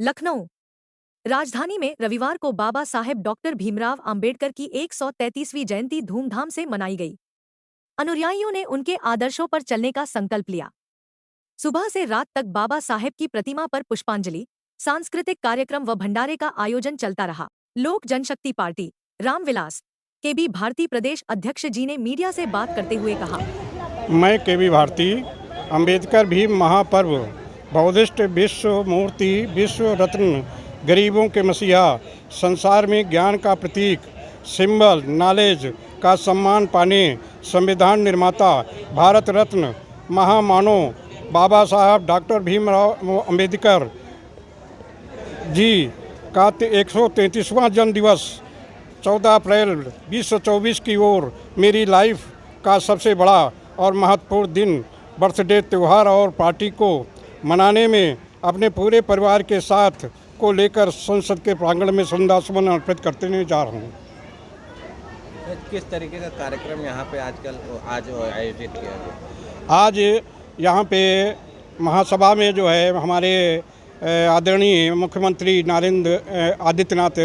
लखनऊ राजधानी में रविवार को बाबा साहेब डॉक्टर भीमराव अंबेडकर की 133वीं जयंती धूमधाम से मनाई गई। अनुयायियों ने उनके आदर्शों पर चलने का संकल्प लिया। सुबह से रात तक बाबा साहेब की प्रतिमा पर पुष्पांजलि, सांस्कृतिक कार्यक्रम व भंडारे का आयोजन चलता रहा। लोक जनशक्ति पार्टी रामविलास केबी भारती प्रदेश अध्यक्ष जी ने मीडिया से बात करते हुए कहा, मैं केबी भारती अंबेडकर भी महापर्व बौद्धिस्ट विश्व मूर्ति विश्व रत्न गरीबों के मसीहा संसार में ज्ञान का प्रतीक सिंबल नॉलेज का सम्मान पाने संविधान निर्माता भारत रत्न महामानव बाबा साहब डॉक्टर भीमराव अंबेडकर जी का 133वां जन्म दिवस 14 अप्रैल 2024 की ओर मेरी लाइफ का सबसे बड़ा और महत्वपूर्ण दिन बर्थडे त्यौहार और पार्टी को मनाने में अपने पूरे परिवार के साथ को लेकर संसद के प्रांगण में श्रद्धासुमन अर्पित करते जा रहा हूँ। किस तरीके का कार्यक्रम यहाँ पे आज आयोजित किया गया? आज यहाँ पे महासभा में जो है हमारे आदरणीय मुख्यमंत्री नरेंद्र आदित्यनाथ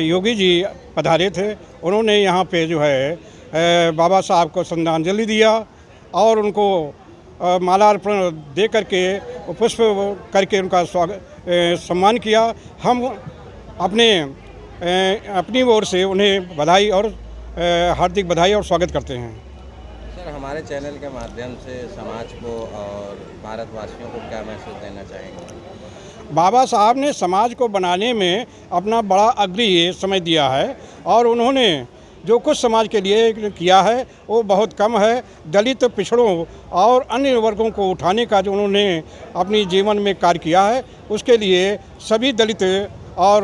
योगी जी पधारे थे। उन्होंने यहाँ पे जो है बाबा साहब को श्रद्धांजलि दिया और उनको माला अर्पण दे करके पुष्प करके उनका सम्मान किया। हम अपनी ओर से उन्हें बधाई और हार्दिक बधाई और स्वागत करते हैं। सर, हमारे चैनल के माध्यम से समाज को और भारतवासियों को क्या मैसेज देना चाहेंगे? बाबा साहब ने समाज को बनाने में अपना बड़ा अग्रणी समय दिया है और उन्होंने जो कुछ समाज के लिए किया है वो बहुत कम है। दलित पिछड़ों और अन्य वर्गों को उठाने का जो उन्होंने अपनी जीवन में कार्य किया है उसके लिए सभी दलित और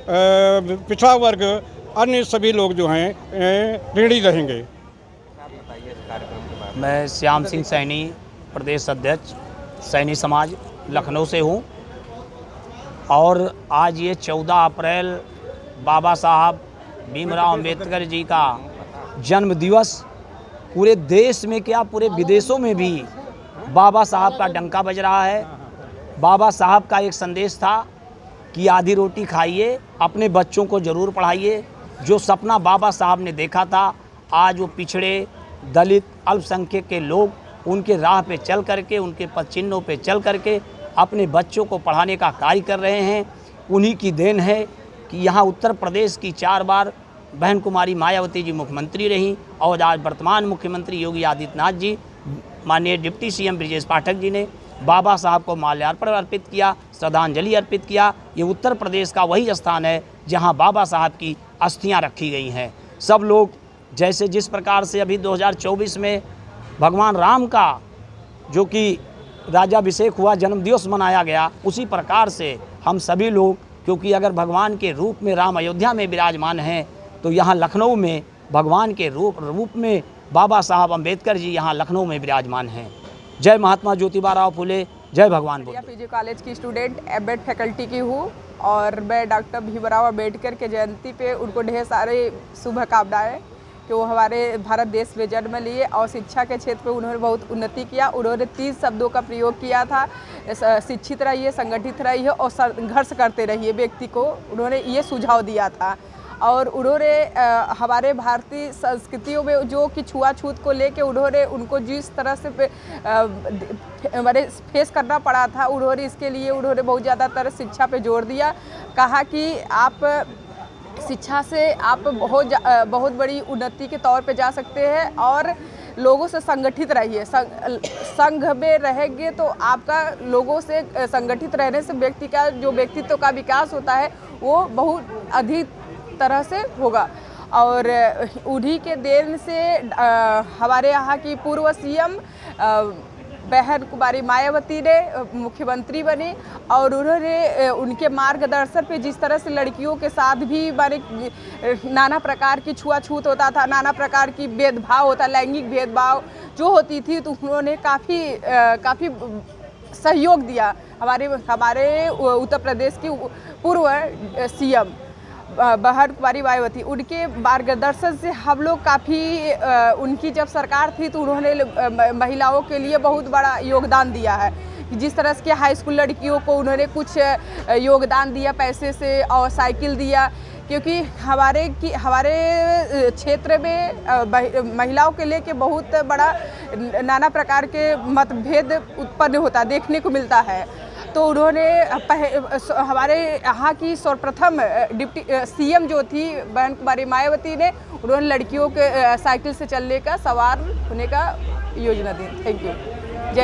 पिछड़ा वर्ग अन्य सभी लोग जो हैं ऋणी रहेंगे। मैं श्याम सिंह सैनी प्रदेश अध्यक्ष सैनी समाज लखनऊ से हूँ और आज ये 14 अप्रैल बाबा साहब भीमराव अंबेडकर जी का जन्म दिवस पूरे देश में क्या पूरे विदेशों में भी बाबा साहब का डंका बज रहा है। बाबा साहब का एक संदेश था कि आधी रोटी खाइए, अपने बच्चों को ज़रूर पढ़ाइए। जो सपना बाबा साहब ने देखा था आज वो पिछड़े दलित अल्पसंख्यक के लोग उनके राह पे चल करके उनके पद चिन्हों पे चल करके अपने बच्चों को पढ़ाने का कार्य कर रहे हैं। उन्हीं की देन है कि यहाँ उत्तर प्रदेश की 4 बार बहन कुमारी मायावती जी मुख्यमंत्री रहीं और आज वर्तमान मुख्यमंत्री योगी आदित्यनाथ जी, माननीय डिप्टी सीएम ब्रजेश पाठक जी ने बाबा साहब को माल्यार्पण अर्पित किया, श्रद्धांजलि अर्पित किया। ये उत्तर प्रदेश का वही स्थान है जहाँ बाबा साहब की अस्थियाँ रखी गई हैं। सब लोग जैसे जिस प्रकार से अभी 2024 में भगवान राम का जो कि राजाभिषेक हुआ, जन्म दिवस मनाया गया, उसी प्रकार से हम सभी लोग, क्योंकि अगर भगवान के रूप में राम अयोध्या में विराजमान हैं तो यहाँ लखनऊ में भगवान के रूप में बाबा साहब अंबेडकर जी यहाँ लखनऊ में विराजमान हैं। जय महात्मा ज्योतिबा राव फुले, जय भगवान बुद्ध। पीजी कॉलेज की स्टूडेंट एमएड फैकल्टी की हूँ और मैं डॉक्टर भीमराव अंबेडकर के जयंती पे उनको ढेर सारे शुभकामनाएं कि वो हमारे भारत देश में जन्म लिए और शिक्षा के क्षेत्र में उन्होंने बहुत उन्नति किया। उन्होंने 3 शब्दों का प्रयोग किया था, शिक्षित रहिए, संगठित रहिए और संघर्ष करते रहिए। व्यक्ति को उन्होंने ये सुझाव दिया था और उन्होंने हमारे भारतीय संस्कृतियों में जो कि छुआछूत को लेके उन्होंने उनको जिस तरह से हमारे फेस करना पड़ा था, उन्होंने इसके लिए उन्होंने बहुत ज़्यादातर शिक्षा पे जोर दिया। कहा कि आप शिक्षा से आप बहुत बड़ी उन्नति के तौर पे जा सकते हैं और लोगों से संगठित रहिए। संघ में रहेंगे तो आपका लोगों से संगठित रहने से व्यक्ति का जो व्यक्तित्व का विकास होता है वो बहुत अधिक तरह से होगा। और उन्हीं के देन से हमारे यहाँ की पूर्व सीएम बहन कुमारी मायावती ने मुख्यमंत्री बनी और उन्होंने उनके मार्गदर्शन पे जिस तरह से लड़कियों के साथ भी नाना प्रकार की छुआछूत होता था, नाना प्रकार की भेदभाव होता, लैंगिक भेदभाव जो होती थी, तो उन्होंने काफ़ी सहयोग दिया हमारे उत्तर प्रदेश की पूर्व सीएम। बहन कुमारी मायावती, उनके मार्गदर्शन से हम लोग काफ़ी उनकी जब सरकार थी तो उन्होंने महिलाओं के लिए बहुत बड़ा योगदान दिया है। जिस तरह से हाई स्कूल लड़कियों को उन्होंने कुछ योगदान दिया पैसे से और साइकिल दिया, क्योंकि हमारे क्षेत्र में महिलाओं के लेके बहुत बड़ा नाना प्रकार के मतभेद उत्पन्न होता देखने को मिलता है। तो उन्होंने हमारे यहाँ की सर्वप्रथम डिप्टी सीएम जो थी बहन कुमारी मायावती ने, उन्होंने लड़कियों के साइकिल से चलने का, सवार होने का योजना दी। Thank you.